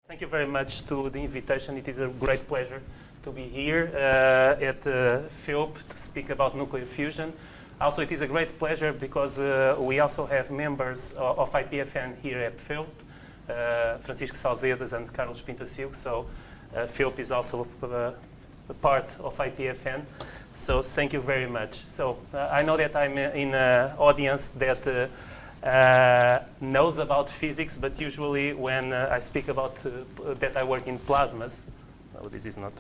Thank you very much to the invitation. It is a great pleasure to be here at FIOP to speak about nuclear fusion. Also, it is a great pleasure because we also have members of IPFN here at FIOP, Francisco Salzedas and Carlos Pintasil. So FIOP is also a part of IPFN. So thank you very much. So I know that I'm in an audience that knows about physics, but usually when I speak about that I work in plasmas, oh, this is not,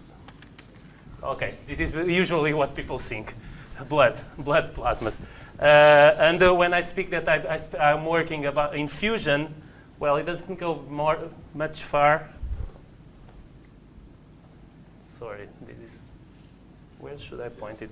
okay, this is usually what people think, blood plasmas. And when I speak that I'm working in fusion, well, it doesn't go much far. Sorry, where should I point it?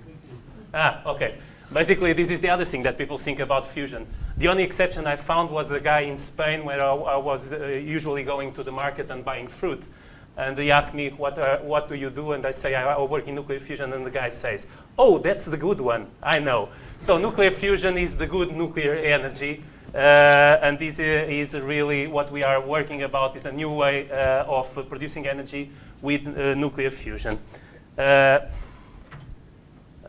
Okay. Basically, this is the other thing that people think about fusion. The only exception I found was a guy in Spain where I was usually going to the market and buying fruit. And he asked me, what do you do? And I say, I work in nuclear fusion. And the guy says, oh, that's the good one. I know. So nuclear fusion is the good nuclear energy. And this is really what we are working about, is a new way of producing energy with nuclear fusion.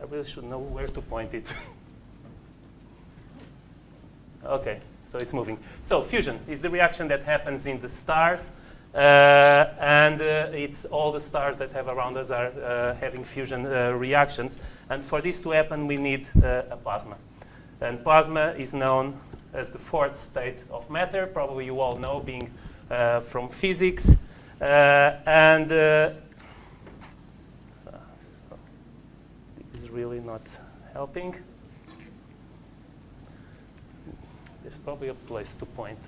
I really should know where to point it. Okay, so it's moving. So fusion is the reaction that happens in the stars, and it's all the stars that have around us are having fusion reactions. And for this to happen, we need a plasma. And plasma is known as the fourth state of matter. Probably you all know, being from physics. Really not helping. There's probably a place to point.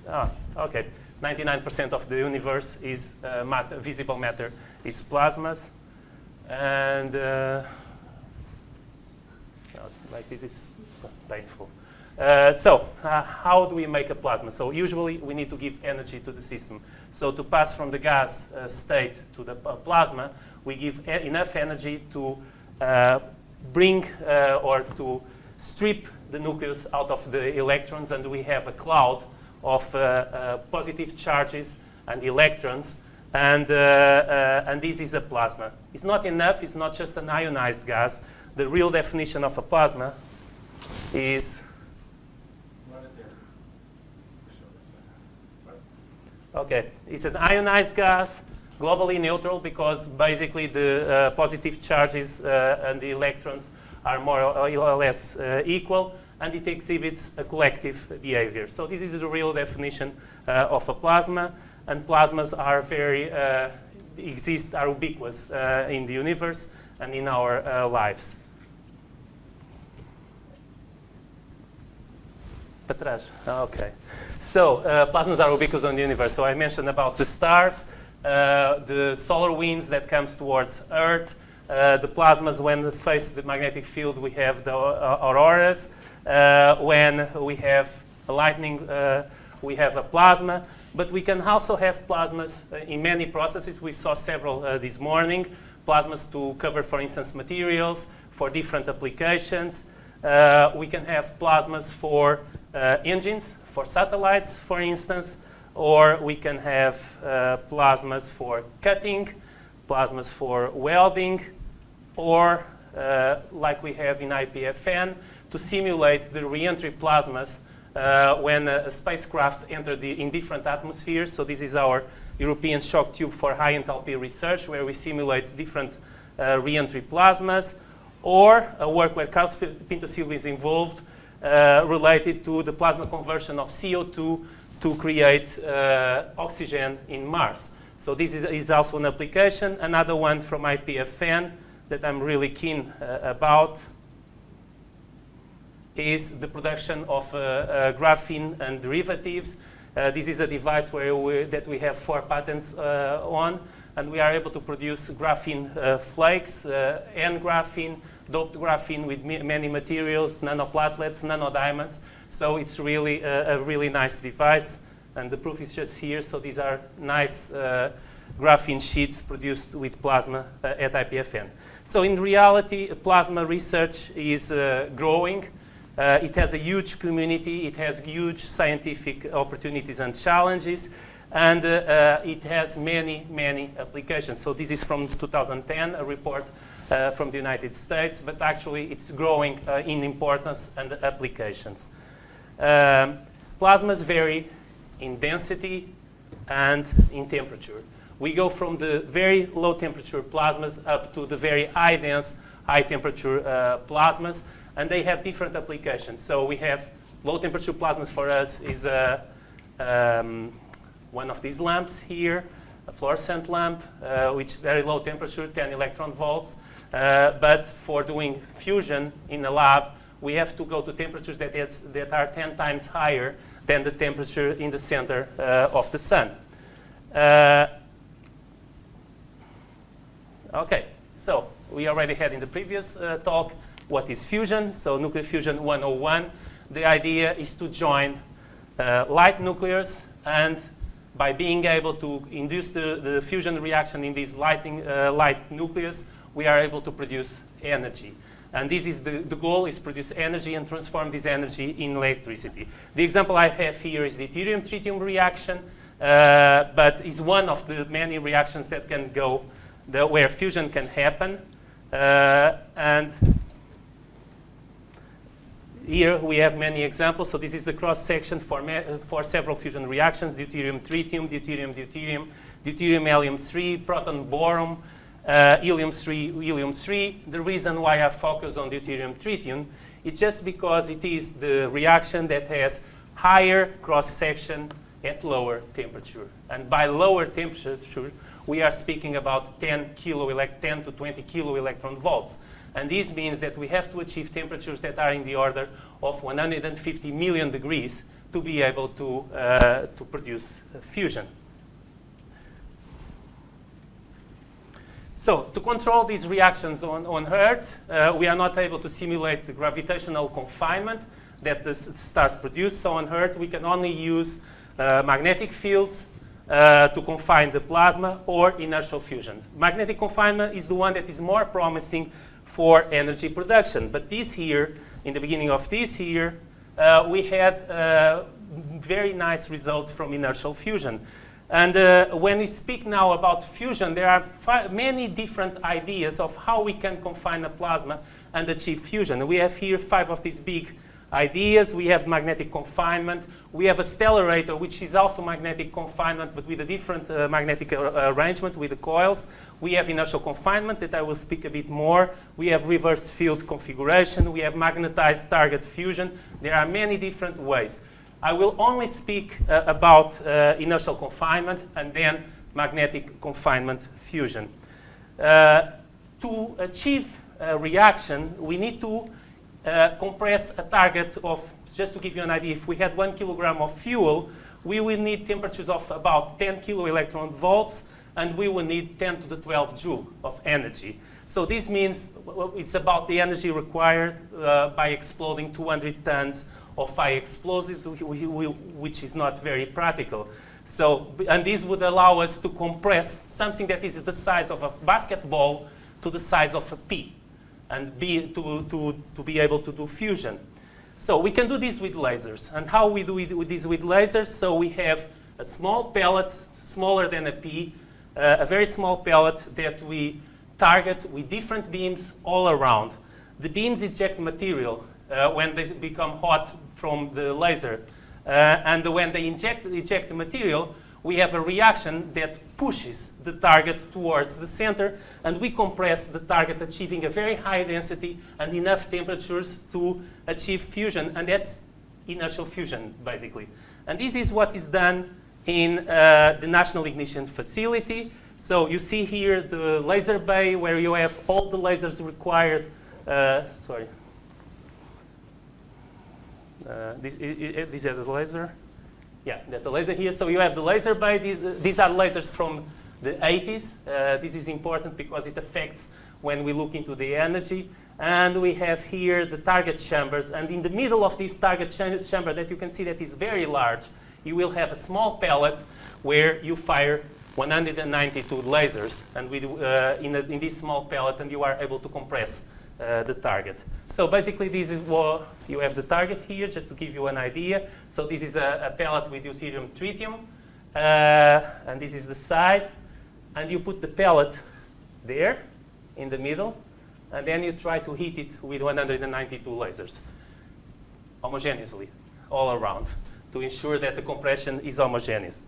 Okay. 99% of the universe is visible matter is plasmas, and like this is painful. So how do we make a plasma? So usually we need to give energy to the system. So to pass from the gas state to the plasma, we give enough energy to bring or to strip the nucleus out of the electrons, and we have a cloud of positive charges and electrons, and this is a plasma. It's not enough, it's not just an ionized gas. The real definition of a plasma is, okay, it's an ionized gas, globally neutral, because basically the positive charges and the electrons are more or less equal, and it exhibits a collective behavior. So this is the real definition of a plasma, and plasmas are are ubiquitous in the universe and in our lives. Okay. So plasmas are ubiquitous in the universe. So I mentioned about the stars, the solar winds that comes towards Earth, the plasmas when face the magnetic field, we have the auroras. When we have a lightning, we have a plasma. But we can also have plasmas in many processes. We saw several this morning. Plasmas to cover, for instance, materials for different applications. We can have plasmas for engines, for satellites, for instance. Or we can have plasmas for cutting, plasmas for welding, or like we have in IPFN, to simulate the re-entry plasmas when a spacecraft entered in different atmospheres. So this is our European shock tube for high enthalpy research, where we simulate different re-entry plasmas, or a work where Carlos Pintasil is involved related to the plasma conversion of CO2 to create oxygen in Mars. So this is also an application. Another one from IPFN that I'm really keen about is the production of graphene and derivatives. This is a device that we have 4 patents on, and we are able to produce graphene flakes, N-graphene, doped graphene with many materials, nanoplatelets, nanodiamonds. So it's really a really nice device, and the proof is just here. So these are nice graphene sheets produced with plasma at IPFN. So in reality, plasma research is growing. It has a huge community. It has huge scientific opportunities and challenges. And it has many, many applications. So this is from 2010, a report from the United States, but actually it's growing in importance and applications. Plasmas vary in density and in temperature. We go from the very low temperature plasmas up to the very high dense, high temperature plasmas, and they have different applications. So we have low temperature plasmas for us is one of these lamps here, a fluorescent lamp, which very low temperature, 10 electron volts. But for doing fusion in a lab, we have to go to temperatures that are 10 times higher than the temperature in the center of the sun. Okay, so we already had in the previous talk what is fusion. So nuclear fusion 101. The idea is to join light nucleus, and by being able to induce the fusion reaction in this light nucleus, we are able to produce energy. And this is the goal is produce energy and transform this energy in electricity. The example I have here is the deuterium-tritium reaction, but is one of the many reactions that can go where fusion can happen. And here we have many examples. So this is the cross-section for several fusion reactions: deuterium-tritium, deuterium-deuterium, deuterium-helium-3, proton-boron, helium-3, helium-3. The reason why I focus on deuterium-tritium is just because it is the reaction that has higher cross-section at lower temperature. And by lower temperature, we are speaking about 10 to 20 kiloelectron volts. And this means that we have to achieve temperatures that are in the order of 150 million degrees to be able to produce fusion. So to control these reactions on Earth, we are not able to simulate the gravitational confinement that the stars produce. So on Earth, we can only use magnetic fields to confine the plasma, or inertial fusion. Magnetic confinement is the one that is more promising for energy production. But this year, in the beginning of this year, we had very nice results from inertial fusion. And when we speak now about fusion, there are many different ideas of how we can confine a plasma and achieve fusion. We have here 5 of these big ideas. We have magnetic confinement. We have a stellarator, which is also magnetic confinement, but with a different magnetic arrangement with the coils. We have inertial confinement that I will speak a bit more. We have reverse field configuration. We have magnetized target fusion. There are many different ways. I will only speak about inertial confinement and then magnetic confinement fusion. To achieve a reaction, we need to compress a target of, just to give you an idea, if we had 1 kilogram of fuel, we will need temperatures of about 10 kiloelectron volts, and we will need 10 to the 12 joule of energy. So this means it's about the energy required by exploding 200 tons of high explosives, which is not very practical. So, and this would allow us to compress something that is the size of a basketball to the size of a pea, and to be able to do fusion. So we can do this with lasers. And how we do this with lasers? So we have a small pellet, smaller than a pea, a very small pellet that we target with different beams all around. The beams eject material when they become hot from the laser. And when they eject the material, we have a reaction that pushes the target towards the center, and we compress the target, achieving a very high density and enough temperatures to achieve fusion, and that's inertial fusion, basically. And this is what is done in the National Ignition Facility. So you see here the laser bay where you have all the lasers required. This has a laser. Yeah, there's a laser here. So you have the laser bay. These are lasers from the 80s. This is important because it affects when we look into the energy. And we have here the target chambers. And in the middle of this target chamber that you can see that is very large, you will have a small pellet where you fire 192 lasers and in this small pellet, and you are able to compress the target. So basically this is what you have the target here, just to give you an idea. So this is a pellet with deuterium-tritium. and this is the size, and you put the pellet there in the middle, and then you try to heat it with 192 lasers, homogeneously, all around, to ensure that the compression is homogeneous.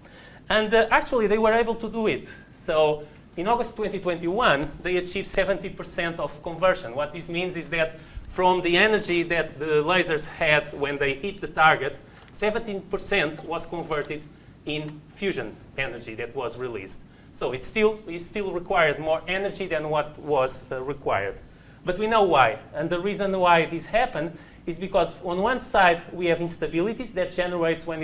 And actually, they were able to do it. So in August 2021, they achieved 70% of conversion. What this means is that from the energy that the lasers had when they hit the target, 17% was converted in fusion energy that was released. So it still required more energy than what was required. But we know why. And the reason why this happened is because on one side we have instabilities that generates when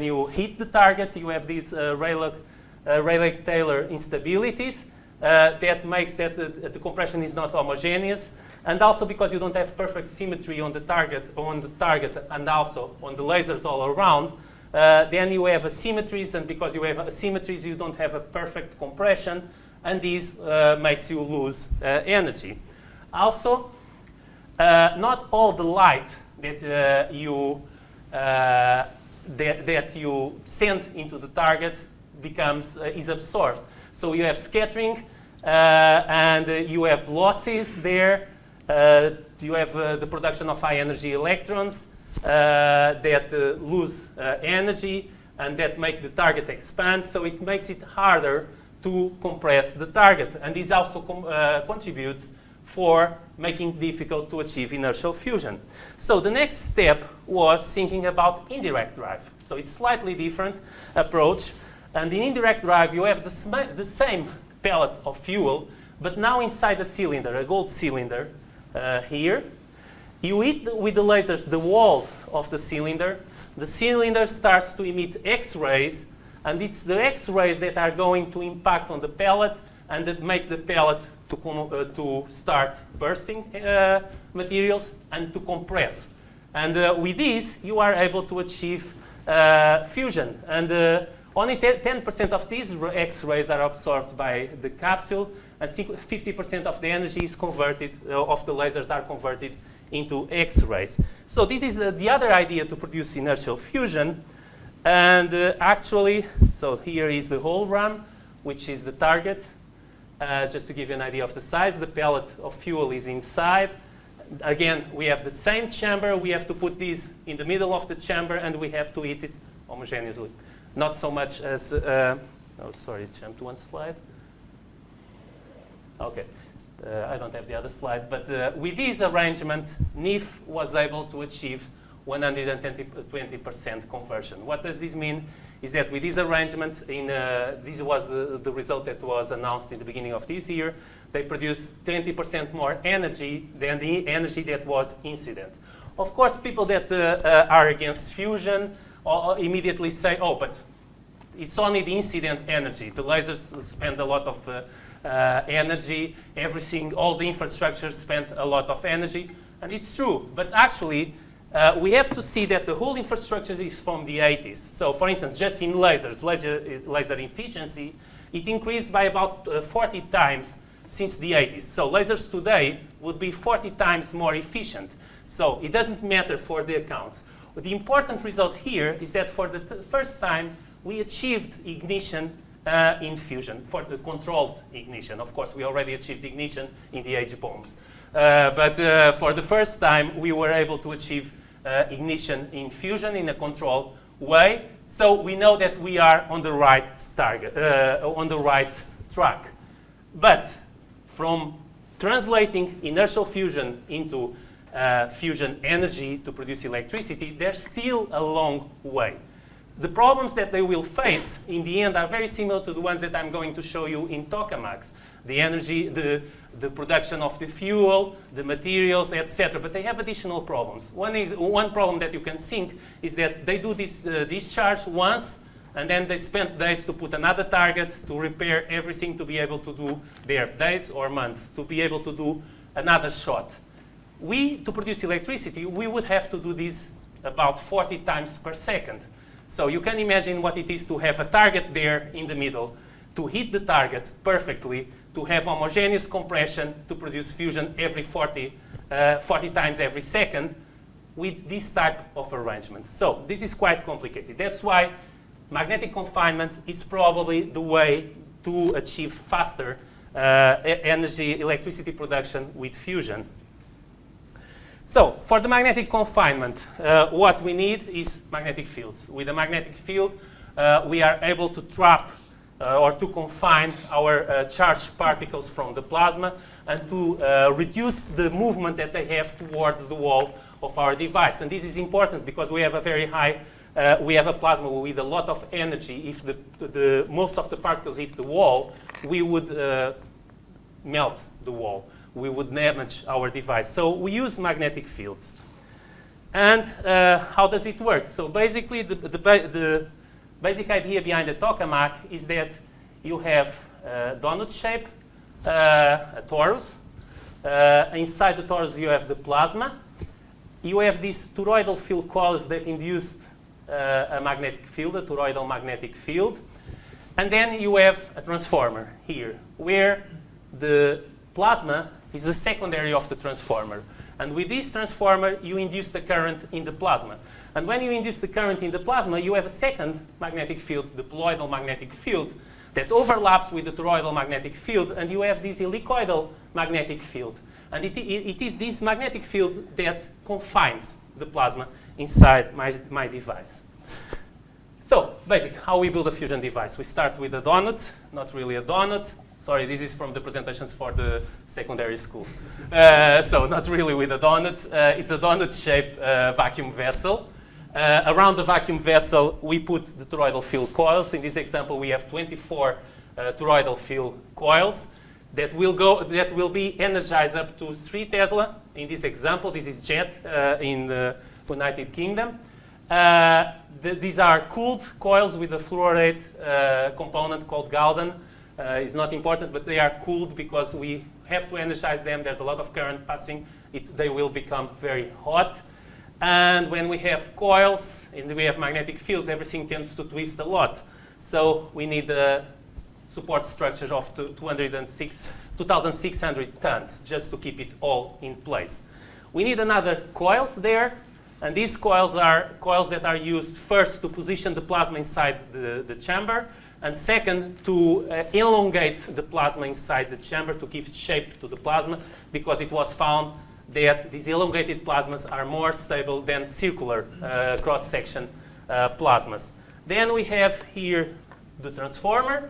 you hit the target. You have these Rayleigh-Taylor instabilities that makes that the compression is not homogeneous, and also because you don't have perfect symmetry on the target, and also on the lasers all around. Then you have asymmetries, and because you have asymmetries, you don't have a perfect compression, and this makes you lose energy. Also, not all the light that you send into the target is absorbed. So you have scattering, and you have losses there. You have the production of high energy electrons that lose energy and that make the target expand. So it makes it harder to compress the target. And this also contributes for making it difficult to achieve inertial fusion. So the next step was thinking about indirect drive. So it's slightly different approach. And in indirect drive, you have the same pellet of fuel, but now inside a cylinder, a gold cylinder here. You hit with the lasers the walls of the cylinder. The cylinder starts to emit X-rays, and it's the X-rays that are going to impact on the pellet and that make the pellet to start bursting materials and to compress. And with this, you are able to achieve fusion. And only 10% of these X-rays are absorbed by the capsule, and 50% of the energy is converted, of the lasers are converted into X-rays. So this is the other idea to produce inertial fusion. And actually, so here is the hologram, which is the target. Just to give you an idea of the size, the pellet of fuel is inside. Again, we have the same chamber. We have to put this in the middle of the chamber, and we have to heat it homogeneously. Not so much as, oh, sorry, jumped one slide. Okay, I don't have the other slide, but with this arrangement, NIF was able to achieve 120% conversion. What does this mean? Is that with this arrangement, this was the result that was announced in the beginning of this year. They produced 20% more energy than the energy that was incident. Of course, people that are against fusion immediately say, oh, but it's only the incident energy. The lasers spend a lot of energy. Everything, all the infrastructure spent a lot of energy. And it's true, but actually, we have to see that the whole infrastructure is from the 80s. So for instance, just in lasers, laser efficiency, it increased by about 40 times since the 80s. So lasers today would be 40 times more efficient. So it doesn't matter for the accounts. But the important result here is that for the first time, we achieved ignition in fusion, for the controlled ignition. Of course, we already achieved ignition in the H bombs. But for the first time, we were able to achieve ignition in fusion in a controlled way. So we know that we are on the right target, on the right track. But from translating inertial fusion into fusion energy to produce electricity, there's still a long way. The problems that they will face in the end are very similar to the ones that I'm going to show you in tokamaks. The energy, the production of the fuel, the materials, etc. But they have additional problems. One problem that you can think is that they do this discharge once, and then they spend days to put another target to repair everything to be able to do their days or months to be able to do another shot. To produce electricity, we would have to do this about 40 times per second. So you can imagine what it is to have a target there in the middle, to hit the target perfectly, to have homogeneous compression, to produce fusion every 40 times every second. with this type of arrangement. So this is quite complicated. That's why magnetic confinement is probably the way to achieve faster energy, electricity production with fusion. So for the magnetic confinement, what we need is magnetic fields. With a magnetic field, we are able to trap or to confine our charged particles from the plasma and to reduce the movement that they have towards the wall of our device. And this is important because we have a very high, we have a plasma with a lot of energy. If most of the particles hit the wall, we would melt the wall. We would damage our device. So we use magnetic fields. And how does it work? So basically, the basic idea behind the tokamak is that you have a donut shape, a torus. Inside the torus, you have the plasma. You have these toroidal field coils that induced a magnetic field, a toroidal magnetic field. And then you have a transformer here, where the plasma is the secondary of the transformer. And with this transformer, you induce the current in the plasma. And when you induce the current in the plasma, you have a second magnetic field, the poloidal magnetic field, that overlaps with the toroidal magnetic field, and you have this helicoidal magnetic field. And it is this magnetic field that confines the plasma inside my device. So, basically, how we build a fusion device. We start with a donut, not really a donut. Sorry, this is from the presentations for the secondary schools. So not really with a donut. It's a donut-shaped vacuum vessel. Around the vacuum vessel, we put the toroidal field coils. In this example, we have 24 toroidal field coils that will be energized up to 3 Tesla. In this example, this is jet in the United Kingdom. These are cooled coils with a fluoride component called Galden. It's not important, but they are cooled because we have to energize them. There's a lot of current passing. They will become very hot. And when we have coils and we have magnetic fields, everything tends to twist a lot. So we need a support structure of 2,600 tons just to keep it all in place. We need another coils there. And these coils are coils that are used first to position the plasma inside the chamber. And second, to elongate the plasma inside the chamber to give shape to the plasma, because it was found that these elongated plasmas are more stable than circular cross-section plasmas. Then we have here the transformer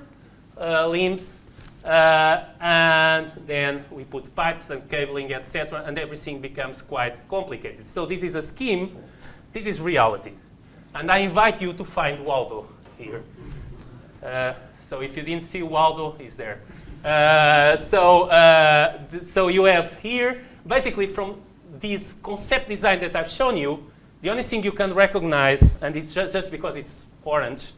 limbs, and then we put pipes and cabling, etc., and everything becomes quite complicated. So this is a scheme. This is reality. And I invite you to find Waldo here. So if you didn't see Waldo, he's there. So you have here, basically from this concept design that I've shown you, the only thing you can recognize, and it's just because it's orange,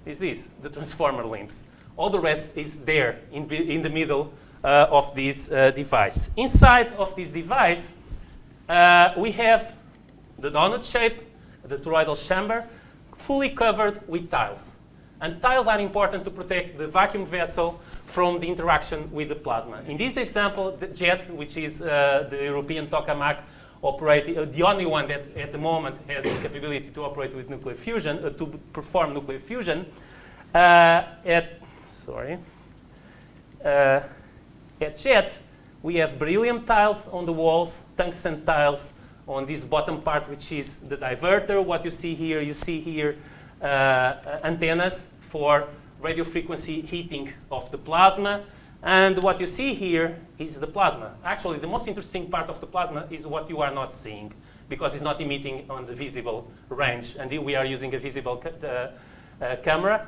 is this, the transformer limbs. All the rest is there in the middle of this device. Inside of this device, we have the donut shape, the toroidal chamber, fully covered with tiles. And tiles are important to protect the vacuum vessel from the interaction with the plasma. In this example, the jet, which is the European tokamak, the only one that at the moment has the capability to operate with nuclear fusion, to perform nuclear fusion, at jet, we have beryllium tiles on the walls, tungsten tiles on this bottom part, which is the diverter. What you see here antennas for radio frequency heating of the plasma. And what you see here is the plasma. Actually, the most interesting part of the plasma is what you are not seeing, because it's not emitting on the visible range. And we are using a visible camera.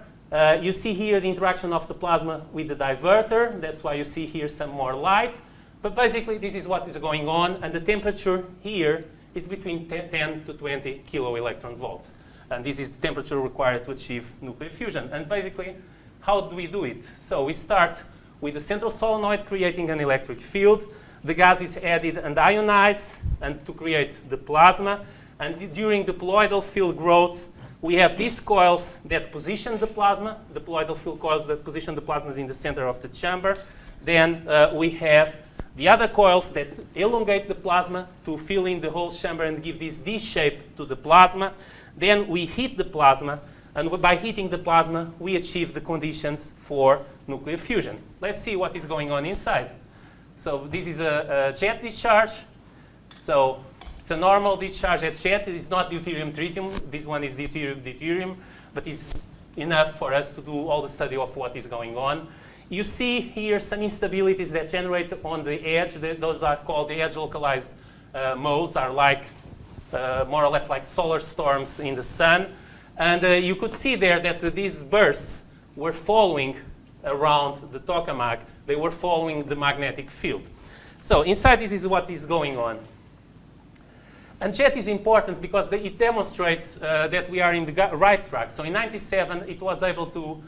You see here the interaction of the plasma with the diverter. That's why you see here some more light. But basically, this is what is going on. And the temperature here is between 10 to 20 kilo-electron volts. And this is the temperature required to achieve nuclear fusion. And basically, how do we do it? So we start with the central solenoid creating an electric field. The gas is added and ionized and to create the plasma. And during the poloidal field growth, we have these coils that position the plasma, the poloidal field coils that position the plasmas in the center of the chamber. Then we have the other coils that elongate the plasma to fill in the whole chamber and give this D shape to the plasma. Then we heat the plasma, and by heating the plasma, we achieve the conditions for nuclear fusion. Let's see what is going on inside. So this is a jet discharge. So it's a normal discharge at jet. It is not deuterium-tritium. This one is deuterium-deuterium, but it's enough for us to do all the study of what is going on. You see here some instabilities that generate on the edge. Those are called the edge-localized modes, are like more or less like solar storms in the sun. And you could see there that these bursts were following around the tokamak. They were following the magnetic field. So inside, this is what is going on. And jet is important because it demonstrates that we are in the right track. So in 97, it was able to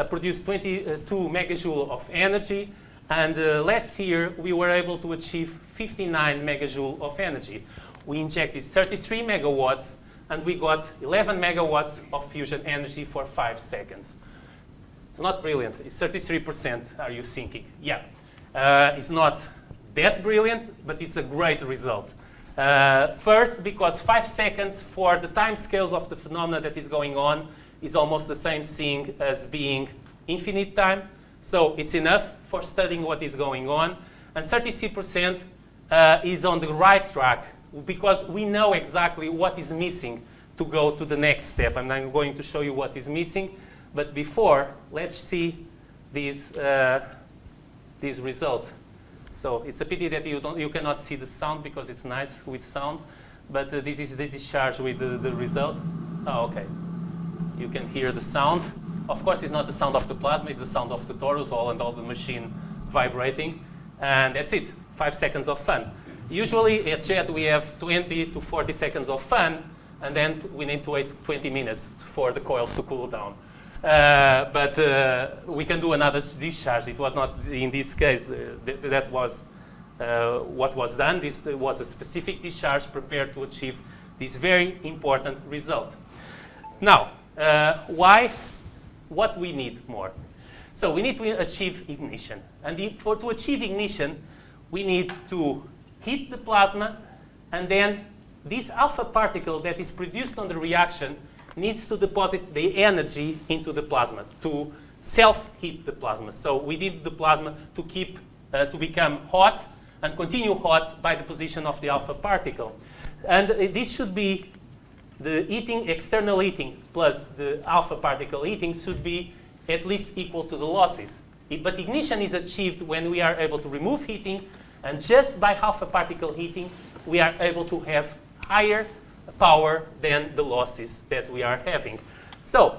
produce 22 megajoule of energy. And last year, we were able to achieve 59 megajoule of energy. We injected 33 megawatts, and we got 11 megawatts of fusion energy for 5 seconds. It's not brilliant. It's 33%, are you thinking? Yeah. It's not that brilliant, but it's a great result. First, because 5 seconds for the time scales of the phenomena that is going on is almost the same thing as being infinite time. So it's enough for studying what is going on. And 33% is on the right track because we know exactly what is missing to go to the next step. And I'm going to show you what is missing. But before, let's see this result. So it's a pity that you cannot see the sound because it's nice with sound. But this is the discharge with the result. Oh, OK. You can hear the sound. Of course, it's not the sound of the plasma. It's the sound of the torus and all the machine vibrating. And that's it. 5 seconds of fun. Usually, at jet, we have 20 to 40 seconds of fun. And then we need to wait 20 minutes for the coils to cool down. But we can do another discharge. It was not in this case. That was what was done. This was a specific discharge prepared to achieve this very important result. Now, why? What we need more? So we need to achieve ignition. And to achieve ignition, we need to heat the plasma, and then this alpha particle that is produced on the reaction needs to deposit the energy into the plasma to self-heat the plasma. So we need the plasma to become hot and continue hot by the position of the alpha particle. And this should be the heating, external heating plus the alpha particle heating should be at least equal to the losses. But ignition is achieved when we are able to remove heating, and just by alpha particle heating, we are able to have higher power than the losses that we are having. So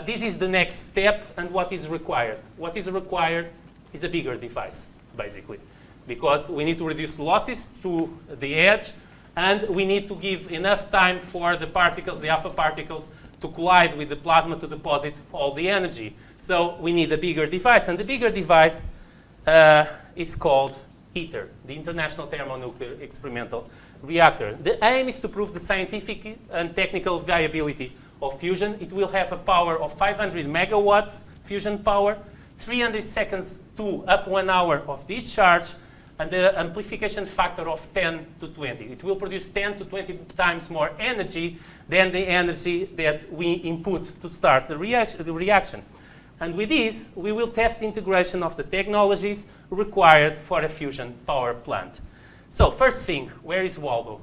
this is the next step, and what is required? What is required is a bigger device, basically, because we need to reduce losses through the edge, and we need to give enough time for the particles, the alpha particles, to collide with the plasma to deposit all the energy. So we need a bigger device, and the bigger device is called ITER, the International Thermonuclear Experimental Reactor. The aim is to prove the scientific and technical viability of fusion. It will have a power of 500 megawatts fusion power, 300 seconds to up 1 hour of discharge, and the amplification factor of 10 to 20. It will produce 10 to 20 times more energy than the energy that we input to start the reaction. And with this, we will test the integration of the technologies required for a fusion power plant. So first thing, where is Waldo?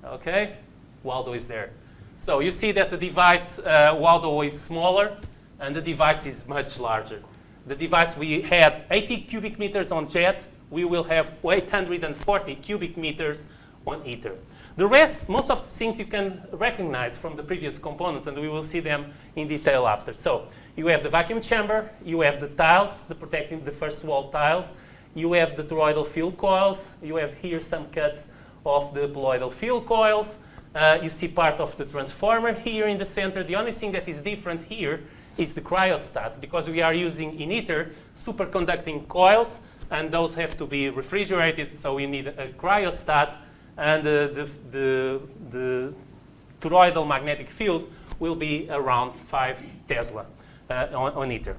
OK, Waldo is there. So you see that the device, Waldo is smaller, and the device is much larger. The device, we had 80 cubic meters on jet. We will have 840 cubic meters on ITER. The rest, most of the things you can recognize from the previous components, and we will see them in detail after. So you have the vacuum chamber, you have the tiles, the protecting the first wall tiles, you have the toroidal field coils, you have here some cuts of the poloidal field coils. You see part of the transformer here in the center. The only thing that is different here is the cryostat, because we are using in ITER superconducting coils, and those have to be refrigerated, so we need a cryostat, and the toroidal magnetic field will be around 5 Tesla on ITER.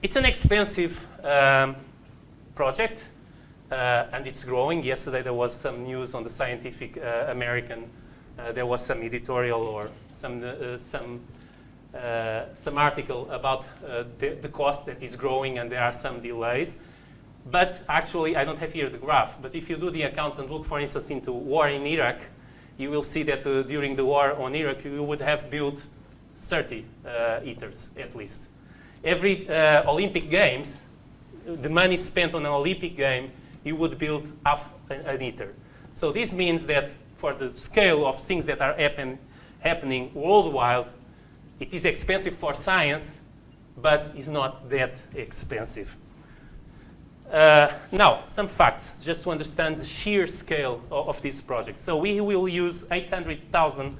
It's an expensive project, and it's growing. Yesterday there was some news on the Scientific American. There was some editorial or some article about the cost that is growing, and there are some delays. But actually, I don't have here the graph, but if you do the accounts and look, for instance, into war in Iraq, you will see that during the war on Iraq, you would have built 30 ITERs at least. Every Olympic Games, the money spent on an Olympic game, you would build half an ITER. So this means that for the scale of things that are happening worldwide, it is expensive for science, but it's not that expensive. Now, some facts, just to understand the sheer scale of this project. So we will use 80,000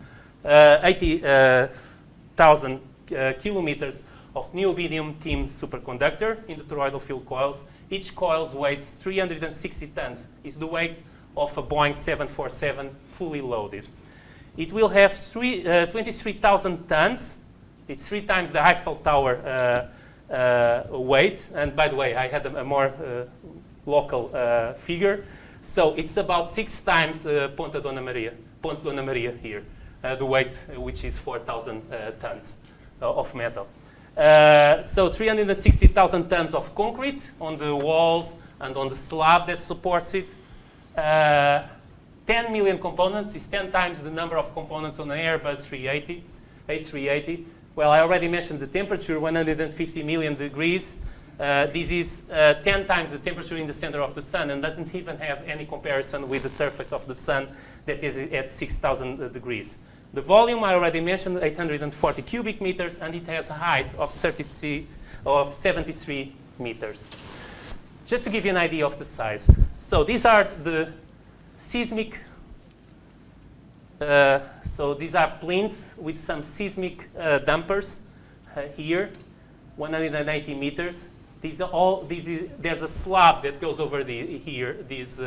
kilometers of neodymium-tin superconductor in the toroidal field coils. Each coil weighs 360 tons. It's the weight of a Boeing 747 fully loaded. It will have 23,000 tons. It's 3 times the Eiffel Tower weight. And by the way, I had a more local figure. So it's about 6 times Ponta Dona Maria here, the weight, which is 4,000 tons of metal. So 360,000 tons of concrete on the walls and on the slab that supports it. 10 million components is 10 times the number of components on an Airbus A380. Well, I already mentioned the temperature, 150 million degrees. This is 10 times the temperature in the center of the sun and doesn't even have any comparison with the surface of the sun that is at 6,000 degrees. The volume I already mentioned, 840 cubic meters, and it has a height of 73 meters. Just to give you an idea of the size. So these are the seismic, so these are plinths with some seismic dampers here, 180 meters. These are all, there's a slab that goes over these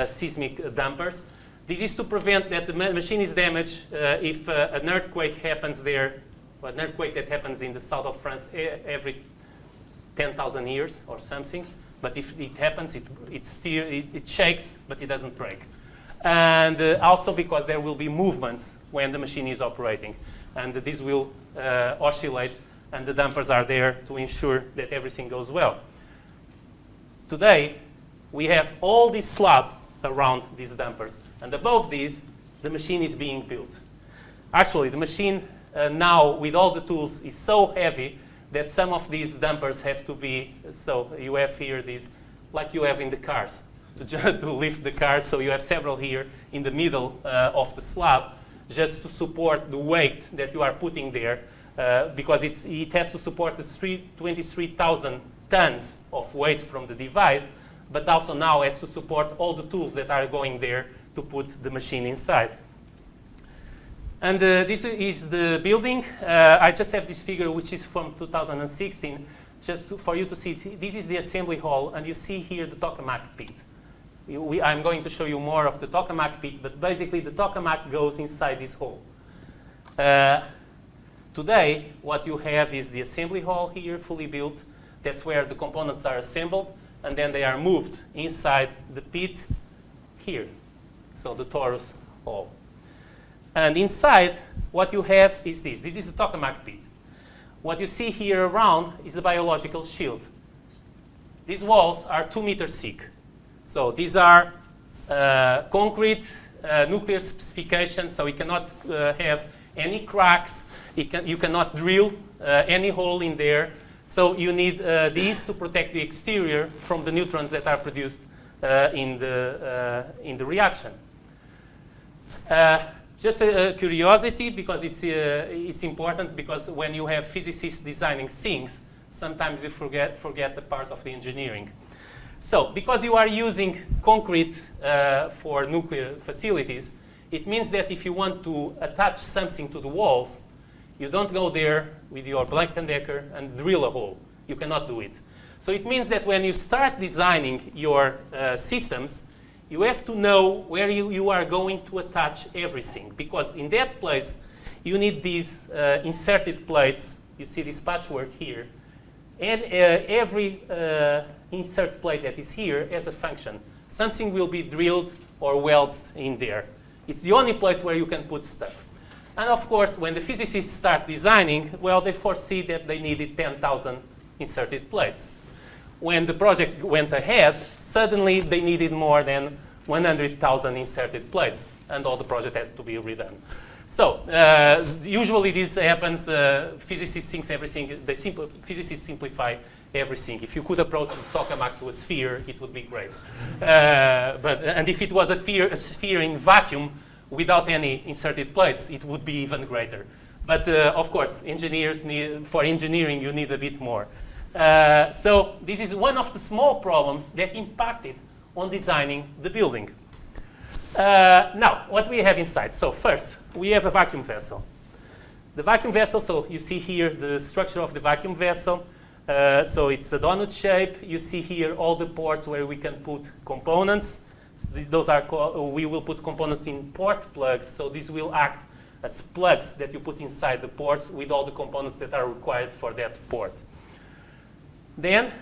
seismic dampers. This is to prevent that the machine is damaged if an earthquake happens there, or an earthquake that happens in the south of France every 10,000 years or something. But if it happens, it shakes, but it doesn't break. And also because there will be movements when the machine is operating. And this will oscillate, and the dampers are there to ensure that everything goes well. Today, we have all this slab around these dampers. And above these, the machine is being built. Actually, the machine now, with all the tools, is so heavy that some of these dampers have to be, so you have here these, like you have in the cars, to lift the cars. So you have several here in the middle of the slab, just to support the weight that you are putting there, because it has to support the 23,000 tons of weight from the device, but also now has to support all the tools that are going there to put the machine inside. And this is the building. I just have this figure, which is from 2016, just for you to see. This is the assembly hall, and you see here the tokamak pit. I'm going to show you more of the tokamak pit, but basically the tokamak goes inside this hole. Today, what you have is the assembly hall here, fully built. That's where the components are assembled, and then they are moved inside the pit here. So the torus hall. And inside, what you have is this. This is the tokamak pit. What you see here around is a biological shield. These walls are 2 meters thick. So these are concrete, nuclear specifications, so we cannot have any cracks. You cannot drill any hole in there. So you need these to protect the exterior from the neutrons that are produced in the reaction. Just a curiosity, because it's important, because when you have physicists designing things, sometimes you forget the part of the engineering. So because you are using concrete for nuclear facilities, it means that if you want to attach something to the walls, you don't go there with your Black & Decker and drill a hole. You cannot do it. So it means that when you start designing your systems, you have to know where you are going to attach everything, because in that place, you need these inserted plates. You see this patchwork here. And every insert plate that is here has a function. Something will be drilled or welded in there. It's the only place where you can put stuff. And of course, when the physicists start designing, well, they foresee that they needed 10,000 inserted plates. When the project went ahead, suddenly they needed more than 100,000 inserted plates, and all the project had to be redone. So usually this happens. Physicists think everything. Physicists simplify everything. If you could approach the tokamak to a sphere, it would be great. And if it was a sphere in vacuum without any inserted plates, it would be even greater. But of course, for engineering, you need a bit more. So this is one of the small problems that impacted on designing the building. Now, what we have inside? So first, we have a vacuum vessel. The vacuum vessel, so you see here the structure of the vacuum vessel. So it's a donut shape. You see here all the ports where we can put components. Those are we will put components in port plugs. So these will act as plugs that you put inside the ports with all the components that are required for that port. Then,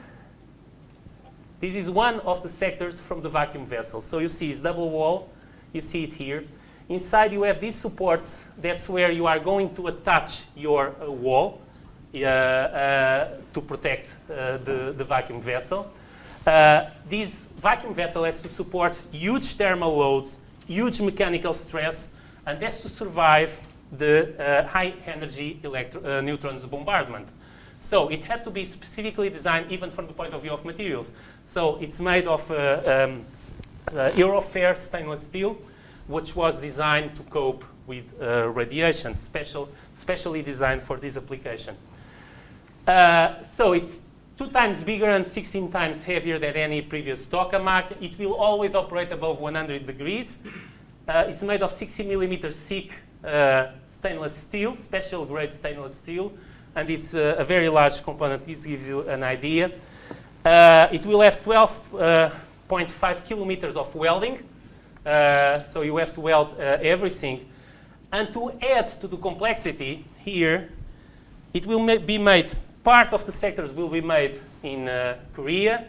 this is one of the sectors from the vacuum vessel. So you see it's double wall. You see it here. Inside you have these supports. That's where you are going to attach your wall to protect the vacuum vessel. This vacuum vessel has to support huge thermal loads, huge mechanical stress, and has to survive the high energy neutrons bombardment. So it had to be specifically designed even from the point of view of materials. So it's made of Eurofair stainless steel, which was designed to cope with radiation, specially designed for this application. So it's 2 times bigger and 16 times heavier than any previous tokamak. It will always operate above 100 degrees. It's made of 60 millimeter thick stainless steel, special grade stainless steel, and it's a very large component. This gives you an idea. It will have 12.5 kilometers of welding. So you have to weld everything. And to add to the complexity here, it will be made, part of the sectors will be made in Korea,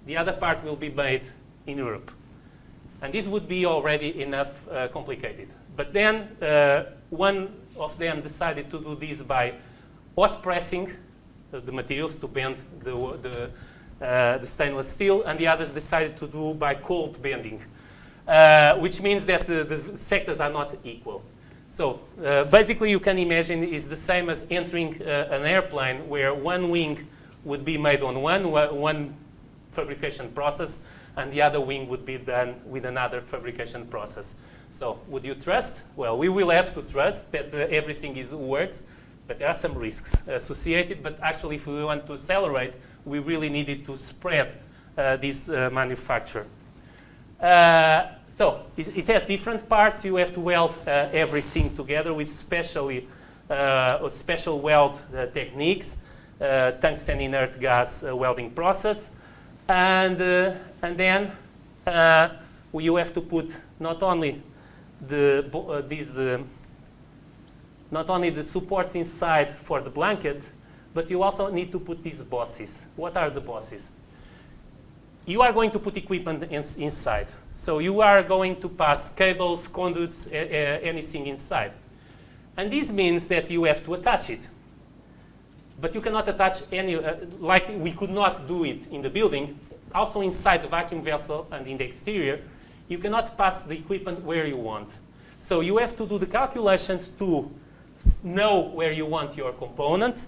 the other part will be made in Europe. And this would be already enough complicated. But then one of them decided to do this by hot pressing the materials to bend the stainless steel, and the others decided to do by cold bending. Which means that the sectors are not equal. So basically you can imagine it's the same as entering an airplane where one wing would be made on one fabrication process and the other wing would be done with another fabrication process. So would you trust? Well, we will have to trust that everything works, but there are some risks associated. But actually, if we want to accelerate, we really needed to spread this manufacture. So it has different parts. You have to weld everything together with special weld techniques, tungsten inert gas welding process, and then you have to put not only the supports inside for the blanket, but you also need to put these bosses. What are the bosses? You are going to put equipment inside. So you are going to pass cables, conduits, anything inside. And this means that you have to attach it. But you cannot attach any, like we could not do it in the building, also inside the vacuum vessel and in the exterior, you cannot pass the equipment where you want. So you have to do the calculations to know where you want your component,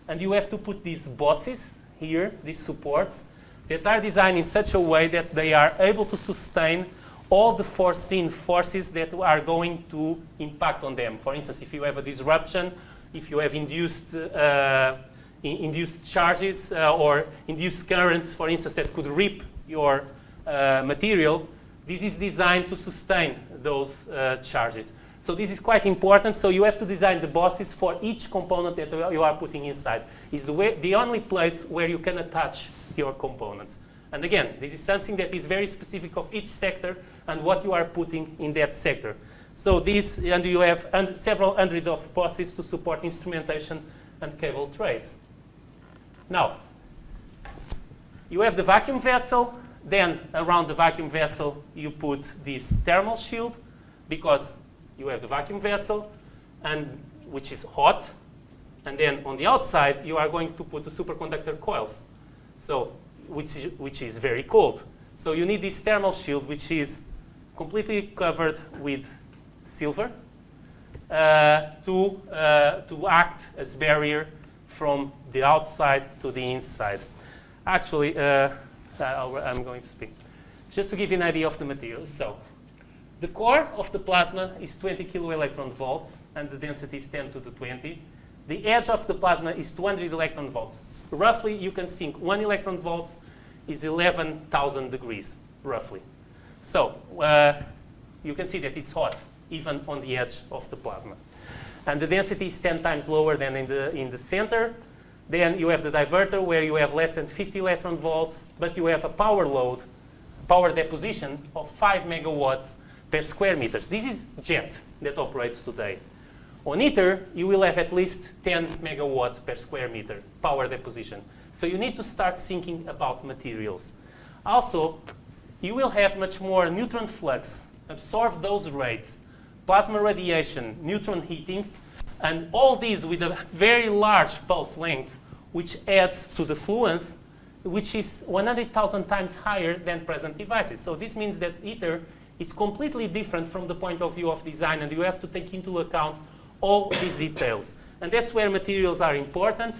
and you have to put these bosses here, these supports, that are designed in such a way that they are able to sustain all the foreseen forces that are going to impact on them. For instance, if you have a disruption, if you have induced charges or induced currents, for instance, that could rip your material, this is designed to sustain those charges. So this is quite important. So you have to design the bosses for each component that you are putting inside. It's the only place where you can attach your components. And again, this is something that is very specific of each sector and what you are putting in that sector. So this, and you have several hundred of bosses to support instrumentation and cable trays. Now, You have the vacuum vessel. Then around the vacuum vessel, you put this thermal shield because you have the vacuum vessel, and which is hot. And then on the outside, you are going to put the superconductor coils, so which is very cold. So you need this thermal shield, which is completely covered with silver to act as barrier from the outside to the inside. Actually, I'm going to speak. Just to give you an idea of the materials. So the core of the plasma is 20 kiloelectron volts, and the density is 10 to the 20. The edge of the plasma is 200 electron volts. Roughly, you can think 1 electron volts is 11,000 degrees, roughly. So you can see that it's hot, even on the edge of the plasma. And the density is 10 times lower than in the center. Then you have the diverter, where you have less than 50 electron volts, but you have a power load, power deposition of 5 megawatts per square meters. This is jet that operates today. On ITER, you will have at least 10 megawatts per square meter power deposition. So you need to start thinking about materials. Also, you will have much more neutron flux, absorb those rates, plasma radiation, neutron heating, and all these with a very large pulse length, which adds to the fluence, which is 100,000 times higher than present devices. So this means that ITER is completely different from the point of view of design, and you have to take into account all these details. And that's where materials are important,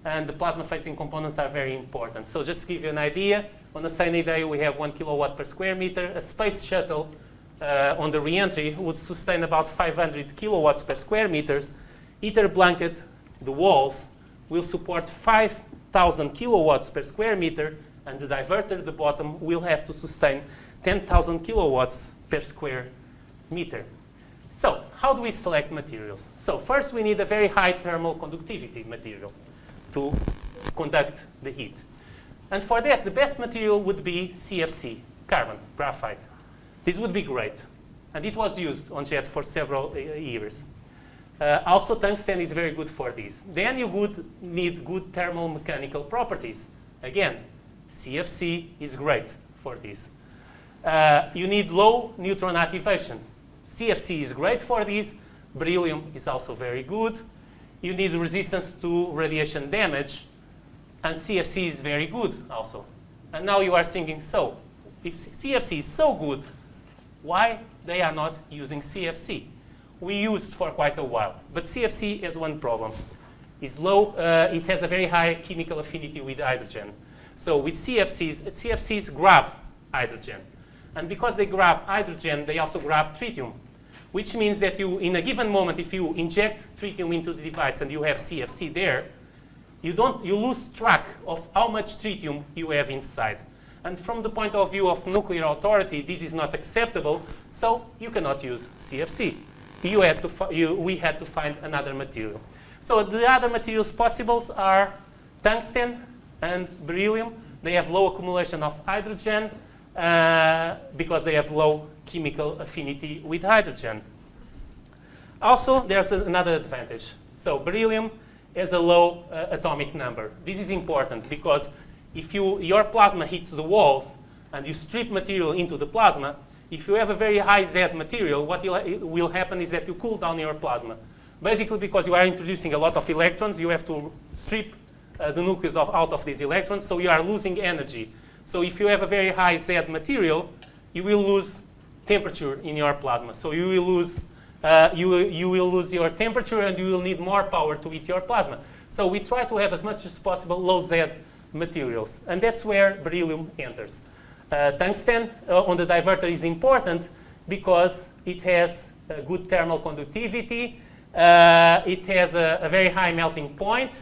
and the plasma-facing components are very important. So just to give you an idea, on a sunny day, we have 1 kilowatt per square meter. A space shuttle on the reentry would sustain about 500 kilowatts per square meters. ITER blanket, the walls, will support 5,000 kilowatts per square meter, and the diverter, the bottom, will have to sustain 10,000 kilowatts per square meter. So how do we select materials? So first, we need a very high thermal conductivity material to conduct the heat. And for that, the best material would be CFC, carbon, graphite. This would be great. And it was used on jet for several years. Also, tungsten is very good for this. Then you would need good thermal mechanical properties. Again, CFC is great for this. You need low neutron activation. CFC is great for this. Beryllium is also very good. You need resistance to radiation damage. And CFC is very good also. And now you are thinking, so, if CFC is so good, why they are not using CFC? We used for quite a while. But CFC has one problem. It's low, it has a very high chemical affinity with hydrogen. So with CFCs grab hydrogen. And because they grab hydrogen, they also grab tritium, which means that you, in a given moment, if you inject tritium into the device and you have CFC there, you lose track of how much tritium you have inside. And from the point of view of nuclear authority, this is not acceptable, so you cannot use CFC. We had to find another material. So the other materials possible are tungsten and beryllium. They have low accumulation of hydrogen because they have low chemical affinity with hydrogen. Also, there's another advantage. So beryllium has a low atomic number. This is important because if your plasma hits the walls and you strip material into the plasma, if you have a very high Z material, what will happen is that you cool down your plasma. Basically, because you are introducing a lot of electrons, you have to strip the nucleus out of these electrons, so you are losing energy. So if you have a very high Z material, you will lose temperature in your plasma. So you will lose your temperature, and you will need more power to heat your plasma. So we try to have as much as possible low Z materials, and that's where beryllium enters. Tungsten on the diverter is important because it has a good thermal conductivity. It has a very high melting point.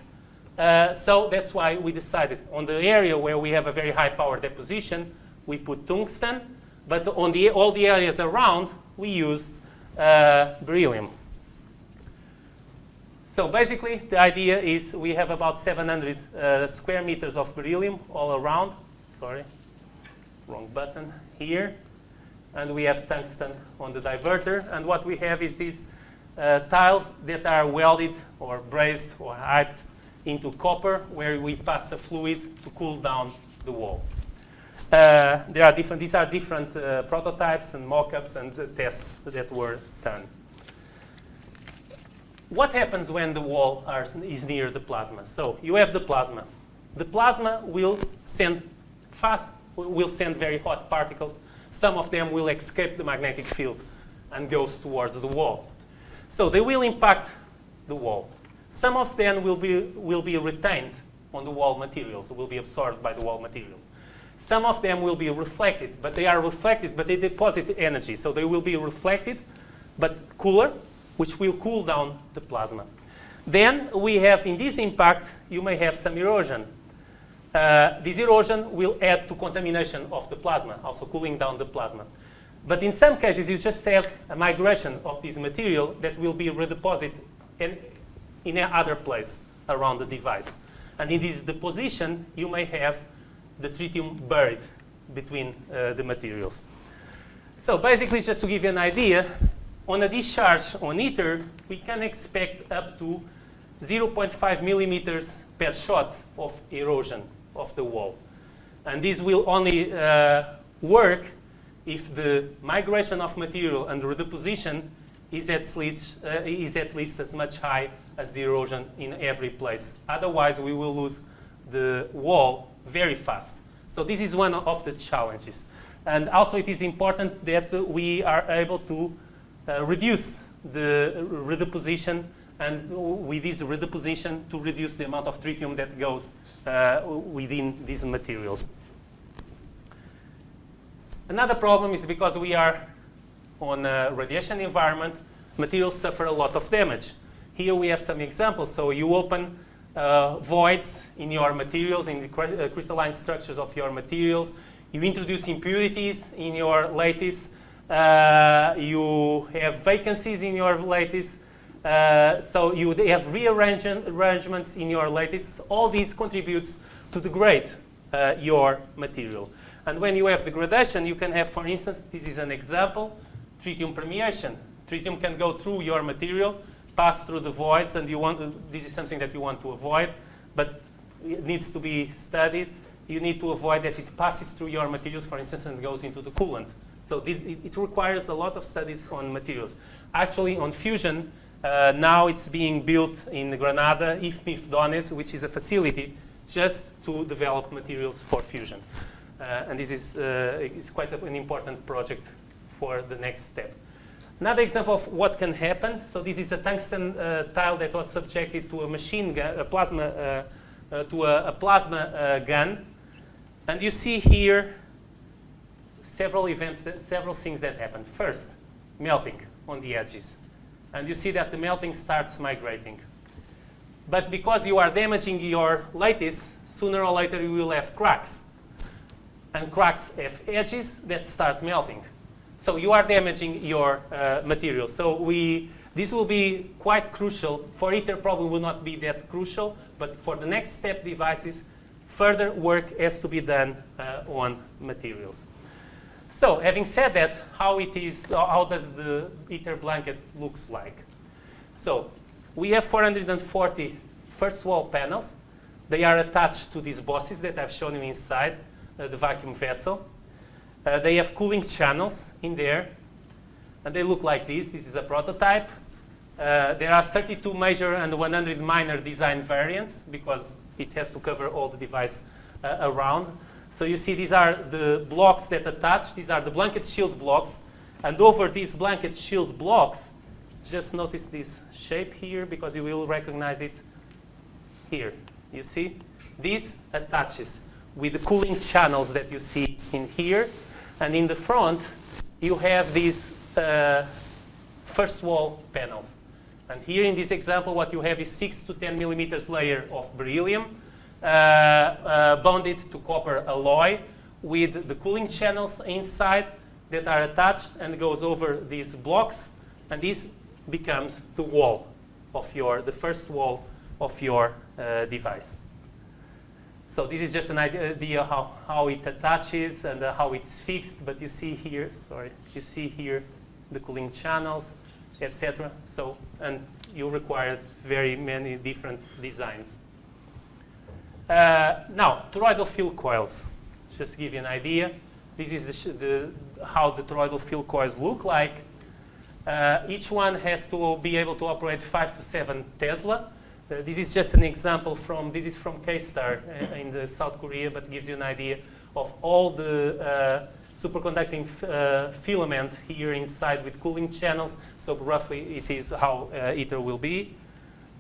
So that's why we decided on the area where we have a very high power deposition, we put tungsten. But on all the areas around, we used beryllium. So basically, the idea is we have about 700 square meters of beryllium all around. Sorry, wrong button here. And we have tungsten on the diverter. And what we have is these tiles that are welded or brazed or hyped into copper, where we pass a fluid to cool down the wall. These are different prototypes and mock-ups and tests that were done. What happens when the wall is near the plasma? So you have the plasma. The plasma will send very hot particles. Some of them will escape the magnetic field and goes towards the wall. So they will impact the wall. Some of them will be retained on the wall materials, will be absorbed by the wall materials. Some of them will be reflected, but they deposit energy. So they will be reflected, but cooler, which will cool down the plasma. Then we have, in this impact, you may have some erosion. This erosion will add to contamination of the plasma, also cooling down the plasma. But in some cases, you just have a migration of this material that will be redeposited in another place around the device. And in this deposition, you may have the tritium buried between the materials. So basically, just to give you an idea, on a discharge on ITER, we can expect up to 0.5 millimeters per shot of erosion of the wall. And this will only work if the migration of material and redeposition is at least as much high as the erosion in every place. Otherwise, we will lose the wall very fast. So this is one of the challenges. And also, it is important that we are able to reduce the redeposition, and with this redeposition to reduce the amount of tritium that goes within these materials. Another problem is because we are on a radiation environment, materials suffer a lot of damage. Here we have some examples. So you open voids in your materials, in the crystalline structures of your materials. You introduce impurities in your lattice. You have vacancies in your lattice. So you have rearrangements in your lattice. All these contributes to degrade your material. And when you have degradation, you can have, for instance, this is an example, tritium permeation. Tritium can go through your material, pass through the voids, and this is something that you want to avoid, but it needs to be studied. You need to avoid that it passes through your materials, for instance, and goes into the coolant. So it requires a lot of studies on materials. Actually, on fusion, now it's being built in Granada, IFMIF Dones, which is a facility just to develop materials for fusion. And this is quite an important project for the next step. Another example of what can happen. So this is a tungsten tile that was subjected to a machine gun, a plasma gun. And you see here several things that happen. First, melting on the edges. And you see that the melting starts migrating. But because you are damaging your lattice, sooner or later you will have cracks. And cracks have edges that start melting. So you are damaging your material. So this will be quite crucial. For ITER probably will not be that crucial, but for the next step devices, further work has to be done on materials. So having said that, how does the ITER blanket looks like? So we have 440 first wall panels. They are attached to these bosses that I've shown you inside the vacuum vessel. They have cooling channels in there, and they look like this. This is a prototype. There are 32 major and 100 minor design variants because it has to cover all the device around. So you see these are the blocks that attach. These are the blanket shield blocks. And over these blanket shield blocks, just notice this shape here because you will recognize it here. You see? This attaches with the cooling channels that you see in here. And in the front, you have these first wall panels. And here in this example, what you have is 6 to 10 millimeters layer of beryllium bonded to copper alloy with the cooling channels inside that are attached and goes over these blocks. And this becomes the wall of the first wall of your device. So this is just an idea how it attaches and how it's fixed. But you see here, the cooling channels, etc. So, and you required very many different designs. Now, toroidal fill coils. Just to give you an idea, this is how the toroidal fill coils look like. Each one has to be able to operate 5 to 7 Tesla. This is just an example this is from K-Star in South Korea, but gives you an idea of all the superconducting filament here inside with cooling channels. So roughly it is how ITER will be.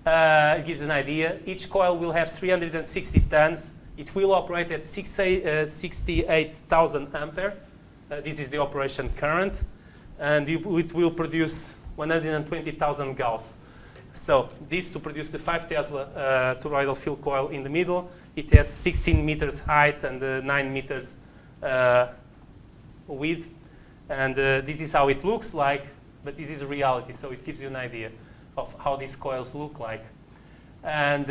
It gives an idea. Each coil will have 360 tons. It will operate at 68,000 ampere. This is the operation current. And it will produce 120,000 Gauss. So this to produce the 5 Tesla toroidal fill coil in the middle. It has 16 meters height and 9 meters width. And this is how it looks like, but this is reality. So it gives you an idea of how these coils look like. And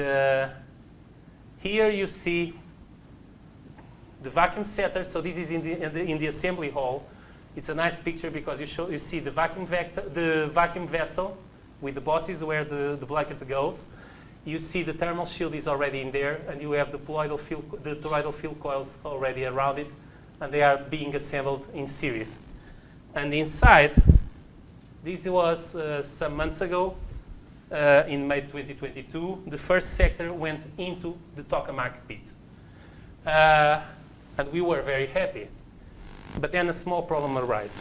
here you see the vacuum setter. So this is in the assembly hall. It's a nice picture because you see the vacuum vessel with the bosses where the blanket goes. You see the thermal shield is already in there, and you have the toroidal fill coils already around it, and they are being assembled in series. And inside, this was some months ago, in May 2022, the first sector went into the tokamak pit. And we were very happy. But then a small problem arose.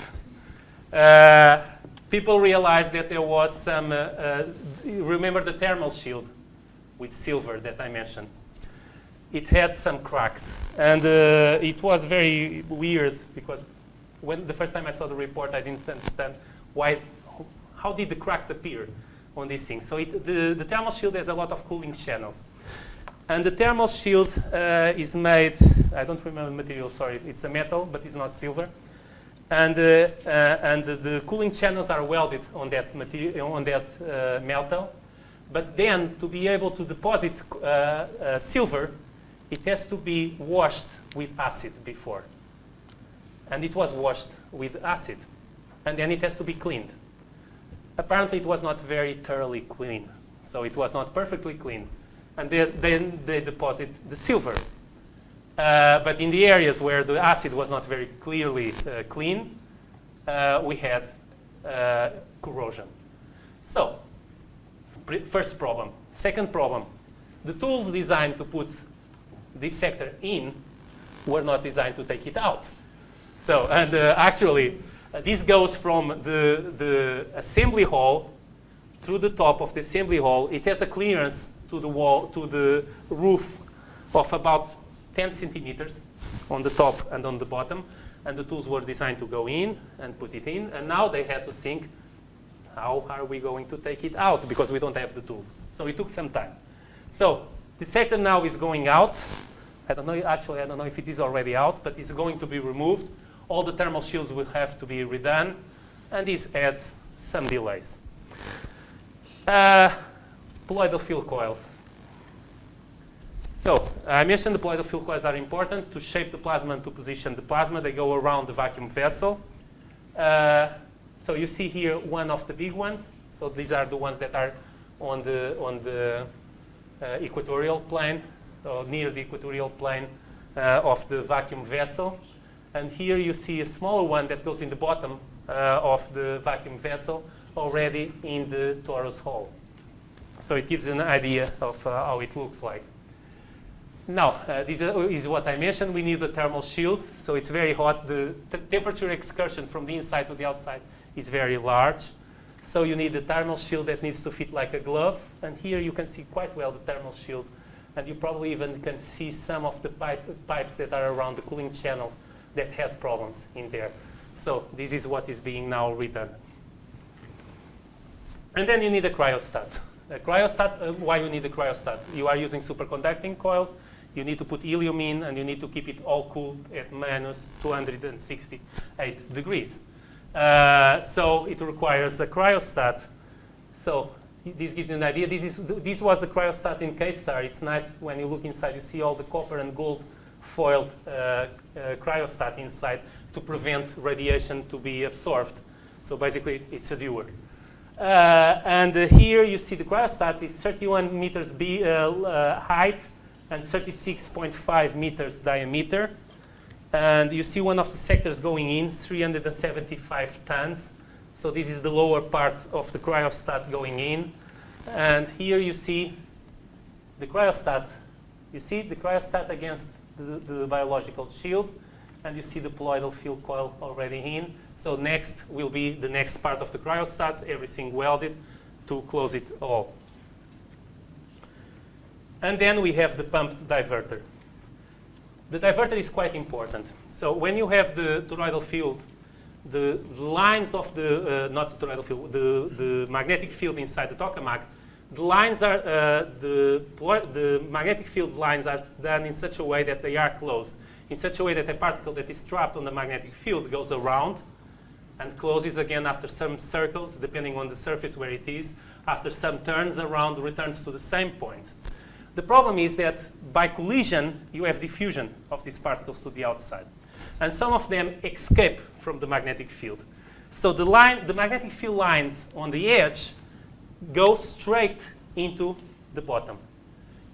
People realized that there was some, remember the thermal shield with silver that I mentioned? It had some cracks. And it was very weird because when the first time I saw the report, I didn't understand how did the cracks appear on these things. So the thermal shield has a lot of cooling channels. And the thermal shield is made, I don't remember the material, sorry, it's a metal, but it's not silver. And the cooling channels are welded on that material, on that metal. But then to be able to deposit silver, it has to be washed with acid before. And it was washed with acid. And then it has to be cleaned. Apparently it was not very thoroughly clean. So it was not perfectly clean. And then they deposit the silver. But in the areas where the acid was not very clearly clean, we had corrosion. So, first problem. Second problem, the tools designed to put this sector in were not designed to take it out. So, and actually, this goes from the assembly hall through the top of the assembly hall. It has a clearance to the wall, to the roof of about 10 centimeters on the top and on the bottom. And the tools were designed to go in and put it in. And now they had to think, how are we going to take it out? Because we don't have the tools. So it took some time. So the sector now is going out. I don't know, actually, I don't know if it is already out, but it's going to be removed. All the thermal shields will have to be redone. And this adds some delays. Toroidal fill coils. So I mentioned the toroidal fill coils are important to shape the plasma and to position the plasma. They go around the vacuum vessel. So you see here one of the big ones. So these are the ones that are on the equatorial plane, or near the equatorial plane of the vacuum vessel. And here you see a smaller one that goes in the bottom of the vacuum vessel, already in the torus hole. So it gives you an idea of how it looks like. Now, this is what I mentioned. We need the thermal shield. So it's very hot. The temperature excursion from the inside to the outside is very large. So you need the thermal shield that needs to fit like a glove. And here you can see quite well the thermal shield. And you probably even can see some of the pipes that are around the cooling channels that had problems in there. So this is what is being now redone. And then you need a cryostat. A cryostat, why you need a cryostat? You are using superconducting coils. You need to put helium in, and you need to keep it all cooled at minus 268 degrees. So it requires a cryostat. So this gives you an idea. This was the cryostat in K-Star. It's nice when you look inside. You see all the copper and gold foiled cryostat inside to prevent radiation to be absorbed. So basically, it's a dewar. And here you see the cryostat is 31 meters height and 36.5 meters diameter. And you see one of the sectors going in, 375 tons. So this is the lower part of the cryostat going in. And here you see the cryostat. You see the cryostat against the biological shield. And you see the colloidal field coil already in. So next will be the next part of the cryostat, everything welded to close it all. And then we have the pumped diverter. The diverter is quite important. So when you have the toroidal field, the lines of the, not the toroidal field, the magnetic field inside the tokamak, the lines are, the magnetic field lines are done in such a way that they are closed, in such a way that a particle that is trapped on the magnetic field goes around and closes again after some circles, depending on the surface where it is, after some turns around, returns to the same point. The problem is that by collision, you have diffusion of these particles to the outside. And some of them escape from the magnetic field. So the magnetic field lines on the edge go straight into the bottom.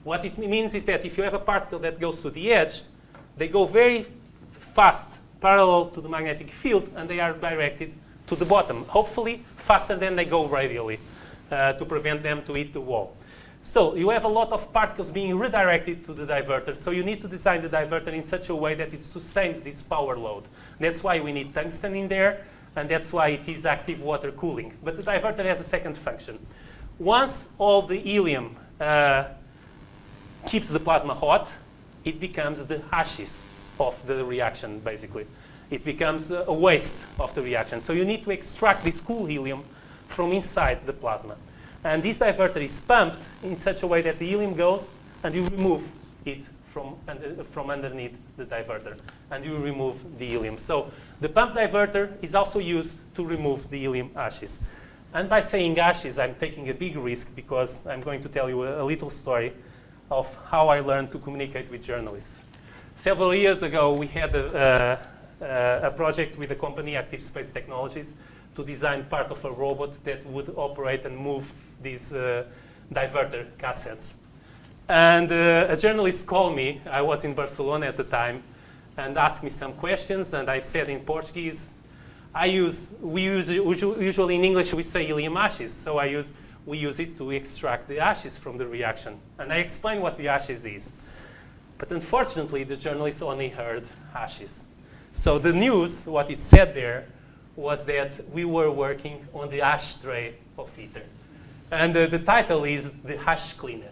What it means is that if you have a particle that goes to the edge, they go very fast, parallel to the magnetic field, and they are directed to the bottom, hopefully faster than they go radially, to prevent them to hit the wall. So you have a lot of particles being redirected to the diverter. So you need to design the diverter in such a way that it sustains this power load. That's why we need tungsten in there, and that's why it is active water cooling. But the diverter has a second function. Once all the helium keeps the plasma hot, it becomes the ashes of the reaction, basically. It becomes a waste of the reaction. So you need to extract this cool helium from inside the plasma. And this diverter is pumped in such a way that the helium goes and you remove it from underneath the diverter. And you remove the helium. So the pump diverter is also used to remove the helium ashes. And by saying ashes, I'm taking a big risk because I'm going to tell you a little story of how I learned to communicate with journalists. Several years ago, we had a project with the company Active Space Technologies to design part of a robot that would operate and move these diverter cassettes. And a journalist called me, I was in Barcelona at the time, and asked me some questions, and I said in Portuguese, usually in English we say helium ashes, so we use it to extract the ashes from the reaction. And I explained what the ashes is. But unfortunately, the journalist only heard ashes. So the news, what it said there, was that we were working on the ashtray of ITER. And the title is The Ash Cleaner.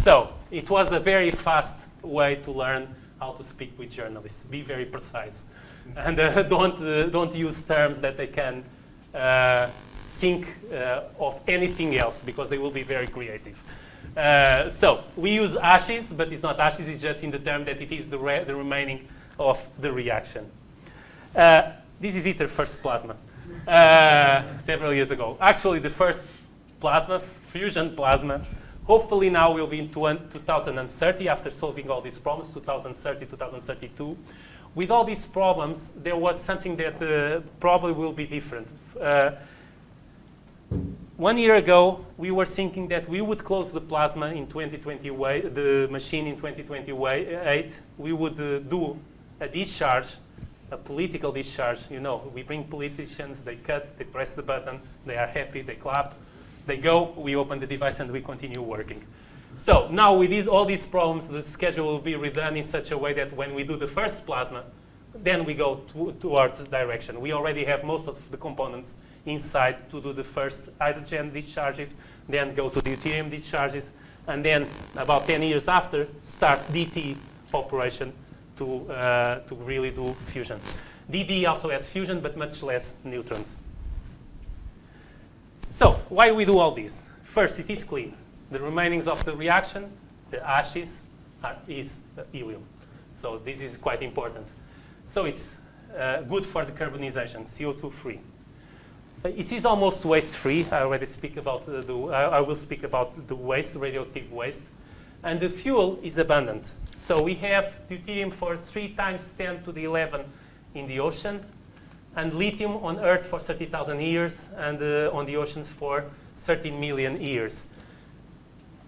So it was a very fast way to learn how to speak with journalists. Be very precise. And don't use terms that they can think of anything else, because they will be very creative. So we use ashes, but it's not ashes, it's just in the term that it is the remaining of the reaction. This is ITER first plasma, several years ago. Actually, the first plasma, fusion plasma, hopefully now will be in 2030 after solving all these problems, 2030, 2032. With all these problems, there was something that probably will be different. 1 year ago, we were thinking that we would close the plasma in 2028, the machine in 2028. We would do a discharge, a political discharge. You know, we bring politicians, they cut, they press the button, they are happy, they clap, they go, we open the device, and we continue working. So now with all these problems, the schedule will be redone in such a way that when we do the first plasma, then we go towards this direction. We already have most of the components inside to do the first hydrogen discharges, then go to deuterium discharges, and then about 10 years after, start DT operation to really do fusion. DD also has fusion, but much less neutrons. So why we do all this? First, it is clean. The remainings of the reaction, the ashes, is helium. So this is quite important. So it's good for decarbonization, CO2-free. It is almost waste-free. I already speak about I will speak about the waste, the radioactive waste. And the fuel is abundant. So we have deuterium for 3 times 10 to the 11 in the ocean, and lithium on Earth for 30,000 years, and on the oceans for 13 million years.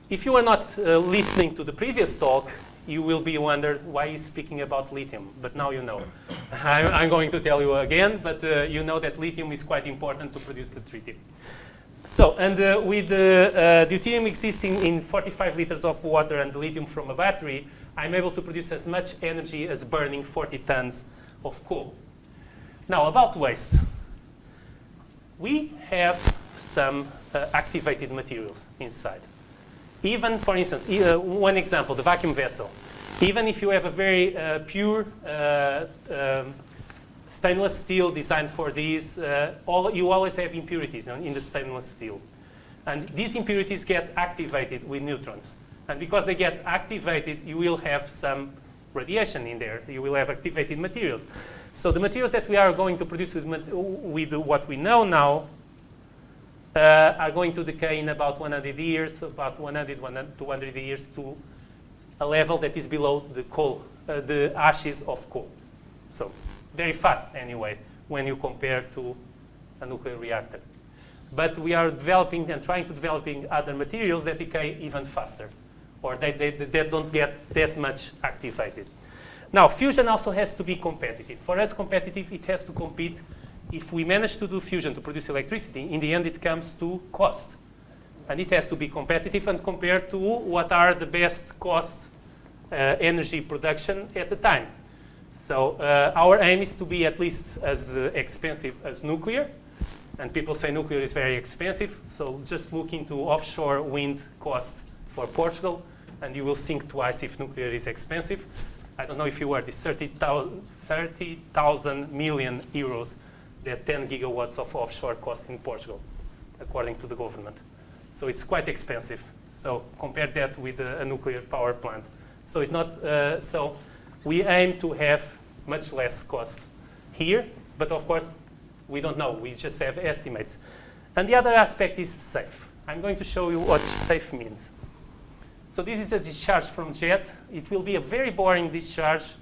if you are not listening to the previous talk, you will be wondering why he's speaking about lithium, but now you know. I'm going to tell you again, but you know that lithium is quite important to produce the tritium. So, and with the deuterium existing in 45 liters of water and the lithium from a battery, I'm able to produce as much energy as burning 40 tons of coal. Now, about waste. We have some activated materials inside. Even, for instance, one example, the vacuum vessel. Even if you have a very pure stainless steel designed for these, you always have impurities in the stainless steel. And these impurities get activated with neutrons. And because they get activated, you will have some radiation in there. You will have activated materials. So the materials that we are going to produce with what we know now are going to decay in about 100 years, about 200 years to a level that is below the coal, the ashes of coal. So very fast anyway when you compare to a nuclear reactor. But we are developing and trying to develop other materials that decay even faster, or that don't get that much activated. Now, fusion also has to be competitive. For us, competitive, it has to compete. If we manage to do fusion to produce electricity, in the end it comes to cost. And it has to be competitive and compared to what are the best cost energy production at the time. So our aim is to be at least as expensive as nuclear. And people say nuclear is very expensive. So just look into offshore wind costs for Portugal, and you will think twice if nuclear is expensive. I don't know if you heard this 30,000 million euros that 10 gigawatts of offshore cost in Portugal, according to the government. So it's quite expensive. So compare that with a nuclear power plant. So it's not, so we aim to have much less cost here, but of course, we don't know. We just have estimates. And the other aspect is safe. I'm going to show you what safe means. So this is a discharge from jet. It will be a very boring discharge.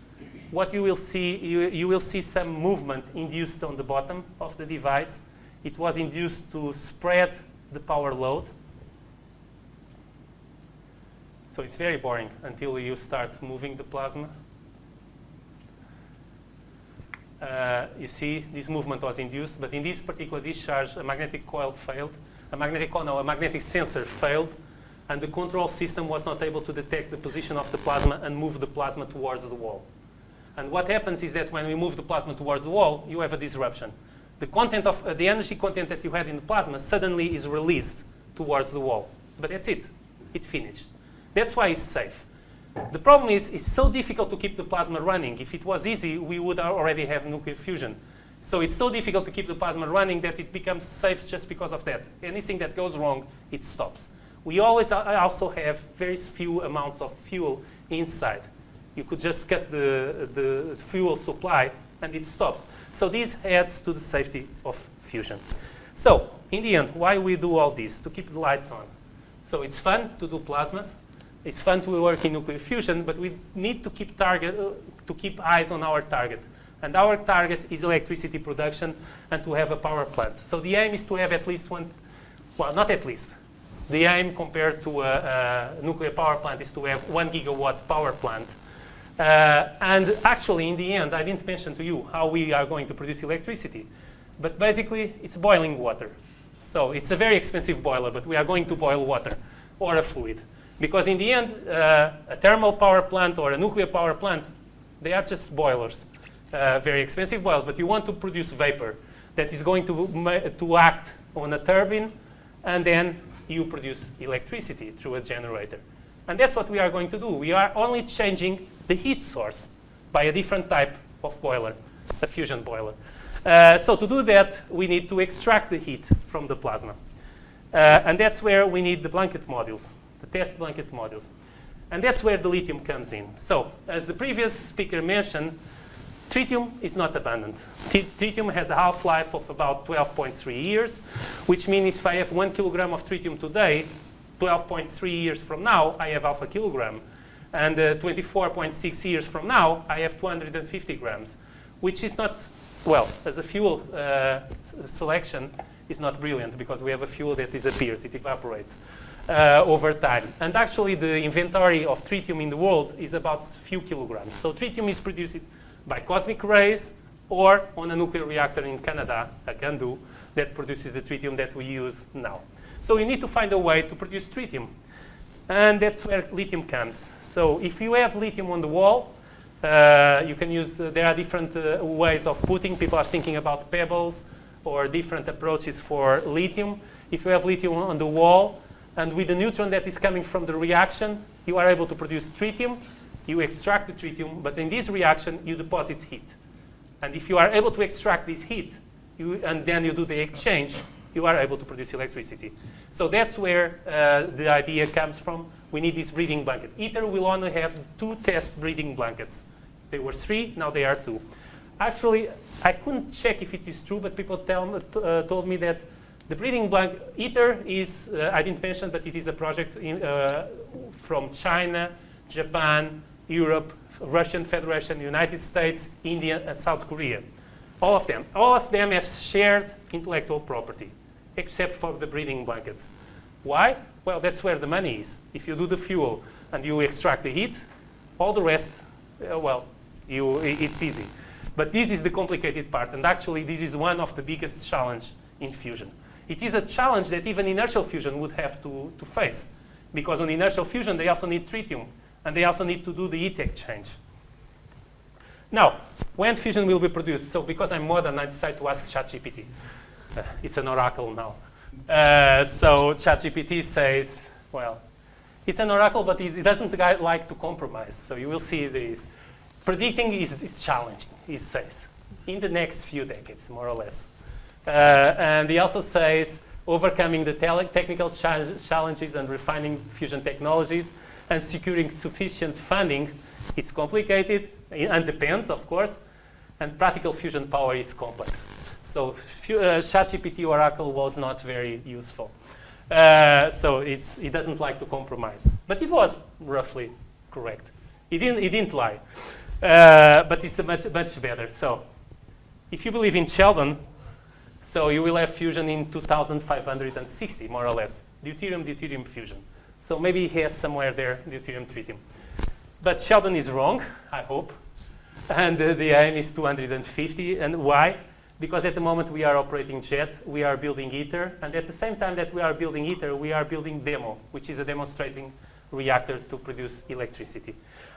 What you will see, you will see some movement induced on the bottom of the device. It was induced to spread the power load. So it's very boring until you start moving the plasma. You see, this movement was induced, but in this particular discharge, a magnetic coil failed. A magnetic sensor failed, and the control system was not able to detect the position of the plasma and move the plasma towards the wall. And what happens is that when we move the plasma towards the wall, you have a disruption. The content of the energy content that you had in the plasma suddenly is released towards the wall. But that's it. It finished. That's why it's safe. The problem is, it's so difficult to keep the plasma running. If it was easy, we would already have nuclear fusion. So it's so difficult to keep the plasma running that it becomes safe just because of that. Anything that goes wrong, it stops. We always also have very few amounts of fuel inside. You could just cut the fuel supply and it stops. So this adds to the safety of fusion. So in the end, why we do all this? To keep the lights on. So it's fun to do plasmas. It's fun to work in nuclear fusion, but we need to keep eyes on our target. And our target is electricity production and to have a power plant. So the aim is to have at least one, well, not at least. The aim compared to a nuclear power plant is to have 1 gigawatt power plant. And actually, in the end, I didn't mention to you how we are going to produce electricity. But basically, it's boiling water. So it's a very expensive boiler, but we are going to boil water or a fluid. Because in the end, a thermal power plant or a nuclear power plant, they are just boilers, very expensive boilers. But you want to produce vapor that is going to act on a turbine, and then you produce electricity through a generator. And that's what we are going to do. We are only changing the heat source by a different type of boiler, a fusion boiler. So to do that, we need to extract the heat from the plasma. And that's where we need the blanket modules, the test blanket modules. And that's where the lithium comes in. So as the previous speaker mentioned, tritium is not abundant. Tritium has a half-life of about 12.3 years, which means if I have 1 kilogram of tritium today, 12.3 years from now, I have half a kilogram. And 24.6 years from now, I have 250 grams, which is not, well, as a fuel selection, is not brilliant because we have a fuel that disappears, it evaporates. over time. And actually, the inventory of tritium in the world is about a few kilograms. So tritium is produced by cosmic rays or on a nuclear reactor in Canada, a CANDU, that produces the tritium that we use now. So you need to find a way to produce tritium. And that's where lithium comes. So if you have lithium on the wall, you can use, there are different ways of putting. People are thinking about pebbles or different approaches for lithium. If you have lithium on the wall, and with the neutron that is coming from the reaction, you are able to produce tritium. You extract the tritium, but in this reaction, you deposit heat. And if you are able to extract this heat, and then you do the exchange, you are able to produce electricity. So that's where the idea comes from. We need this breathing blanket. ITER will only have 2 test breathing blankets. There were 3, now they are 2. Actually, I couldn't check if it is true, but people told me that the breathing blanket, ITER is, I didn't mention, but it is a project from China, Japan, Europe, Russian Federation, United States, India, and South Korea. All of them. All of them have shared intellectual property, except for the breathing blankets. Why? Well, that's where the money is. If you do the fuel and you extract the heat, all the rest, it's easy. But this is the complicated part, and actually this is one of the biggest challenges in fusion. It is a challenge that even inertial fusion would have to face, because on inertial fusion they also need tritium, and they also need to do the heat exchange. Now, when fusion will be produced? So because I'm modern, I decided to ask ChatGPT. It's an oracle now. So ChatGPT says, well, it's an oracle, but it doesn't like to compromise. So you will see this. Predicting is challenging, it says, in the next few decades, more or less. And he also says, overcoming the technical challenges and refining fusion technologies and securing sufficient funding, it's complicated and depends, of course, and practical fusion power is complex. So ChatGPT Oracle was not very useful. So it doesn't like to compromise. But it was roughly correct. It didn't lie. But it's much better. So if you believe in Sheldon, so you will have fusion in 2560, more or less. Deuterium fusion. So maybe he has somewhere there deuterium tritium. But Sheldon is wrong, I hope. And the aim is 250. And why? Because at the moment we are operating JET, we are building ITER, and at the same time that we are building ITER, we are building DEMO, which is a demonstrating reactor to produce electricity.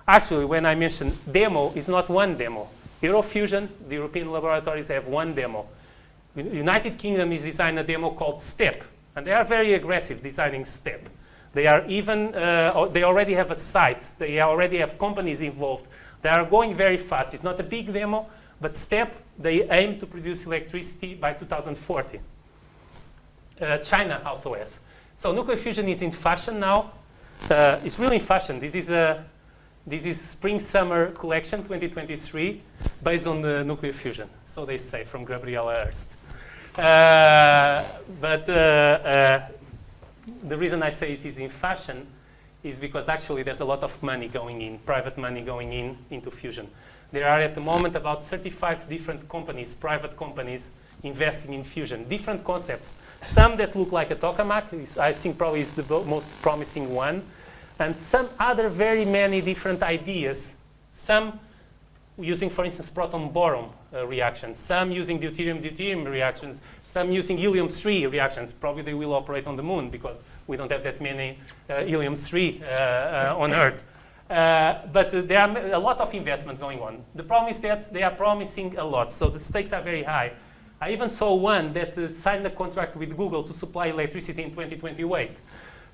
Actually, when I mention demo, it's not one demo. Eurofusion, the European laboratories have one demo. United Kingdom is designing a demo called STEP, and they are very aggressive designing STEP. They are even, they already have a site. They already have companies involved. They are going very fast. It's not a big demo, but STEP, they aim to produce electricity by 2040. China also has. So nuclear fusion is in fashion now. It's really in fashion. This is spring-summer collection 2023 based on the nuclear fusion. So they say from Gabriela Hearst. But the reason I say it is in fashion is because actually there's a lot of money going in, private money going into fusion. There are at the moment about 35 different companies, private companies, investing in fusion. Different concepts. Some that look like a tokamak, I think probably is the most promising one. And some other very many different ideas. Some using, for instance, proton-boron reactions. Some using deuterium-deuterium reactions. Some using helium-3 reactions. Probably they will operate on the moon because we don't have that many helium-3 on Earth. But there are a lot of investment going on. The problem is that they are promising a lot, so the stakes are very high. I even saw one that signed a contract with Google to supply electricity in 2028.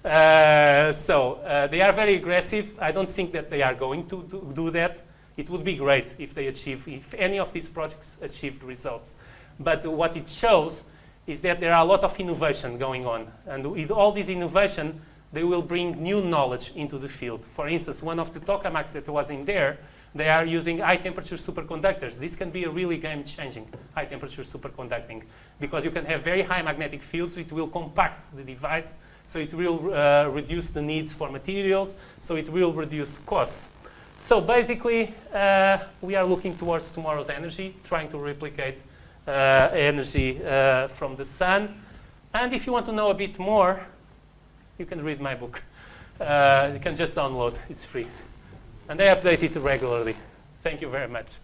They are very aggressive. I don't think that they are going to do that. It would be great if they achieve, if any of these projects achieved results. But what it shows is that there are a lot of innovation going on. And with all this innovation, they will bring new knowledge into the field. For instance, one of the tokamaks that was in there, they are using high-temperature superconductors. This can be a really game-changing high-temperature superconducting because you can have very high magnetic fields. It will compact the device, so it will reduce the needs for materials, so it will reduce costs. So basically, we are looking towards tomorrow's energy, trying to replicate energy from the sun. And if you want to know a bit more, you can read my book. You can just download. It's free. And I update it regularly. Thank you very much.